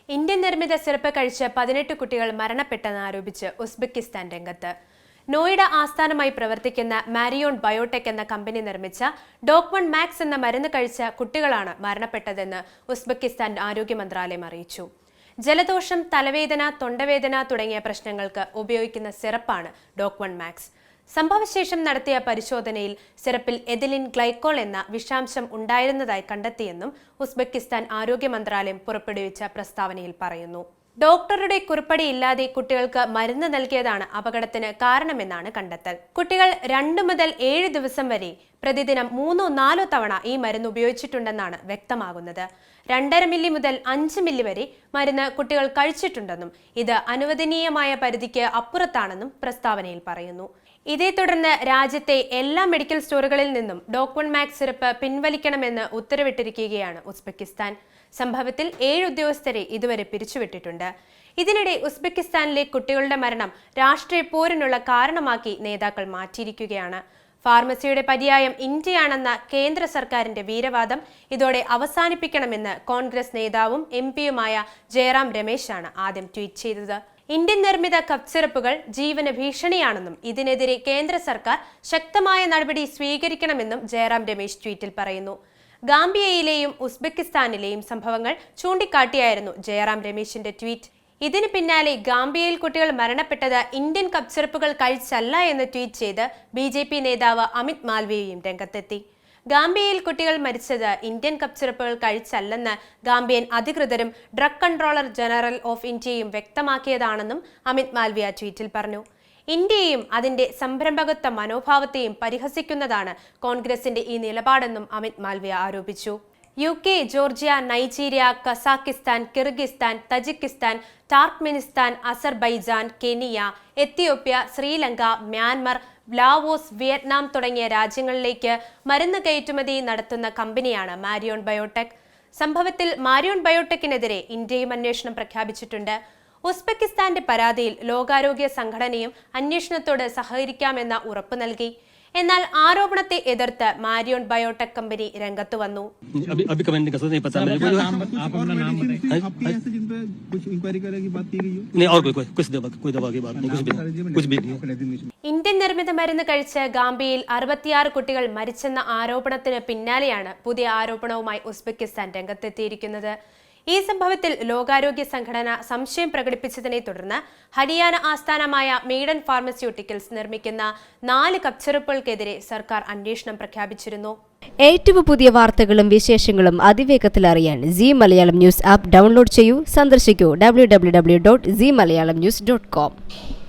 Indian നിർമ്മിത syrup കഴിച്ച് 18 കുട്ടികൾ മരണപ്പെട്ടെന്ന് ആരോപിച്ച് ഉസ്ബെക്കിസ്ഥാൻ രംഗത്ത്. നോയിഡ ആസ്ഥാനമായി പ്രവർത്തിക്കുന്ന മാരിയോൺ ബയോടെക് എന്ന കമ്പനി നിർമ്മിച്ച ഡോക്വൺ മാക്സ് എന്ന മരുന്ന് കഴിച്ച കുട്ടികളാണ് മരണപ്പെട്ടതെന്ന് ഉസ്ബെക്കിസ്ഥാൻ ആരോഗ്യ മന്ത്രാലയം അറിയിച്ചു. ജലദോഷം, തലവേദന, തൊണ്ടവേദന തുടങ്ങിയ പ്രശ്നങ്ങൾക്ക് ഉപയോഗിക്കുന്ന സിറപ്പാണ് ഡോക്വൺ മാക്സ്. സംഭവശേഷം നടത്തിയ പരിശോധനയിൽ സിറപ്പിൽ എഥിലിൻ ഗ്ലൈക്കോൾ എന്ന വിഷാംശം ഉണ്ടായിരുന്നതായി കണ്ടെത്തിയെന്നും ഉസ്ബെക്കിസ്ഥാൻ ആരോഗ്യ മന്ത്രാലയം പുറപ്പെടുവിച്ച പ്രസ്താവനയിൽ പറയുന്നു. ഡോക്ടറുടെ കുറിപ്പടിയില്ലാതെ കുട്ടികൾക്ക് മരുന്ന് നൽകിയതാണ് അപകടത്തിന് കാരണമെന്നാണ് കണ്ടെത്തൽ. കുട്ടികൾ 2 മുതൽ 7 ദിവസം വരെ പ്രതിദിനം 3-4 തവണ ഈ മരുന്ന് ഉപയോഗിച്ചിട്ടുണ്ടെന്നാണ് വ്യക്തമാകുന്നത്. 2.5 മില്ലി മുതൽ 5 മില്ലി വരെ മരുന്ന് കുട്ടികൾ കഴിച്ചിട്ടുണ്ടെന്നും ഇത് അനുവദനീയമായ പരിധിക്ക് അപ്പുറത്താണെന്നും പ്രസ്താവനയിൽ പറയുന്നു. ഇതേ തുടർന്ന് രാജ്യത്തെ എല്ലാ മെഡിക്കൽ സ്റ്റോറുകളിൽ നിന്നും ഡോക്വൺ മാക്സ് സിറപ്പ് പിൻവലിക്കണമെന്ന് ഉത്തരവിട്ടിരിക്കുകയാണ് ഉസ്ബെക്കിസ്ഥാൻ. സംഭവത്തിൽ 7 ഉദ്യോഗസ്ഥരെ ഇതുവരെ പിരിച്ചുവിട്ടിട്ടുണ്ട്. ഇതിനിടെ ഉസ്ബെക്കിസ്ഥാനിലെ കുട്ടികളുടെ മരണം രാഷ്ട്രീയ പോരിനുള്ള കാരണമാക്കി നേതാക്കൾ മാറ്റിയിരിക്കുകയാണ്. ഫാർമസിയുടെ പര്യായം ഇന്ത്യയാണെന്ന കേന്ദ്ര സർക്കാരിന്റെ വീരവാദം ഇതോടെ അവസാനിപ്പിക്കണമെന്ന് കോൺഗ്രസ് നേതാവും എംപിയുമായ ജയറാം രമേശാണ് ആദ്യം ട്വീറ്റ് ചെയ്തത്. ഇന്ത്യൻ നിർമ്മിത കഫ് സിറപ്പുകൾ ജീവന് ഭീഷണിയാണെന്നും ഇതിനെതിരെ കേന്ദ്ര സർക്കാർ ശക്തമായ നടപടി സ്വീകരിക്കണമെന്നും ജയറാം രമേശ് ട്വീറ്റിൽ പറയുന്നു. ഗാംബിയയിലെയും ഉസ്ബെക്കിസ്ഥാനിലെയും സംഭവങ്ങൾ ചൂണ്ടിക്കാട്ടിയായിരുന്നു ജയറാം രമേശിന്റെ ട്വീറ്റ്. ഇതിന് പിന്നാലെ ഗാംബിയയിൽ കുട്ടികൾ മരണപ്പെട്ടത് ഇന്ത്യൻ കഫ് സിറപ്പുകൾ കഴിച്ചല്ല എന്ന് ട്വീറ്റ് ചെയ്ത് BJP നേതാവ് അമിത് മാൽവിയയും രംഗത്തെത്തി. ഗാംബിയയിൽ കുട്ടികൾ മരിച്ചത് ഇന്ത്യൻ കഫ് സിറപ്പുകൾ കഴിച്ചല്ലെന്ന് ഗാംബിയൻ അധികൃതരും ഡ്രഗ് കൺട്രോളർ ജനറൽ ഓഫ് ഇന്ത്യയും വ്യക്തമാക്കിയതാണെന്നും അമിത് മാൽവിയ ട്വീറ്റിൽ പറഞ്ഞു. ഇന്ത്യയെയും അതിന്റെ സംരംഭകത്വ മനോഭാവത്തെയും പരിഹസിക്കുന്നതാണ് കോൺഗ്രസിന്റെ ഈ നിലപാടെന്നും അമിത് മാൽവിയ ആരോപിച്ചു. UK, Georgia, Nigeria, Kazakhstan, Kyrgyzstan, Tajikistan, Turkmenistan, Azerbaijan, Kenya, Ethiopia, Sri Lanka, Myanmar, Laos, Vietnam തുടങ്ങിയ രാജ്യങ്ങളിലേക്ക് മരുന്ന് കയറ്റുമതി നടത്തുന്ന കമ്പനിയാണ് മാരിയോൺ ബയോടെക്. സംഭവത്തിൽ മാരിയോൺ ബയോടെക്കിനെതിരെ ഇന്ത്യയും അന്വേഷണം പ്രഖ്യാപിച്ചിട്ടുണ്ട്. ഉസ്ബെക്കിസ്ഥാന്റെ പരാതിയിൽ ലോകാരോഗ്യ സംഘടനയും അന്വേഷണത്തോട് സഹകരിക്കാമെന്ന ഉറപ്പ് നൽകി. എന്നാൽ ആരോപണത്തെ എതിർത്ത് മാരിയോൺ ബയോടെക് കമ്പനി രംഗത്ത് വന്നു. ഇന്ത്യൻ നിർമ്മിത മരുന്ന് കഴിച്ച് ഗാംബിയയിൽ 66 കുട്ടികൾ മരിച്ചെന്ന ആരോപണത്തിന് പിന്നാലെയാണ് പുതിയ ആരോപണവുമായി ഉസ്ബെക്കിസ്ഥാൻ രംഗത്തെത്തിയിരിക്കുന്നത്. ഈ സംഭവത്തിൽ ലോകാരോഗ്യ സംഘടന സംശയം പ്രകടിപ്പിച്ചതിനെ തുടർന്ന് ഹരിയാന ആസ്ഥാനമായ മെയ്ഡൻ ഫാർമസ്യൂട്ടിക്കൽസ് നിർമ്മിക്കുന്ന 4 കഫ് സിറപ്പുകൾക്കെതിരെ സർക്കാർ അന്വേഷണം പ്രഖ്യാപിച്ചിരുന്നു. ഏറ്റവും പുതിയ വാർത്തകളും വിശേഷങ്ങളും അതിവേഗത്തിൽ അറിയാൻ Zee Malayalam news app download ചെയ്യൂ. സന്ദർശിക്കൂ www.zeemalayalamnews.com.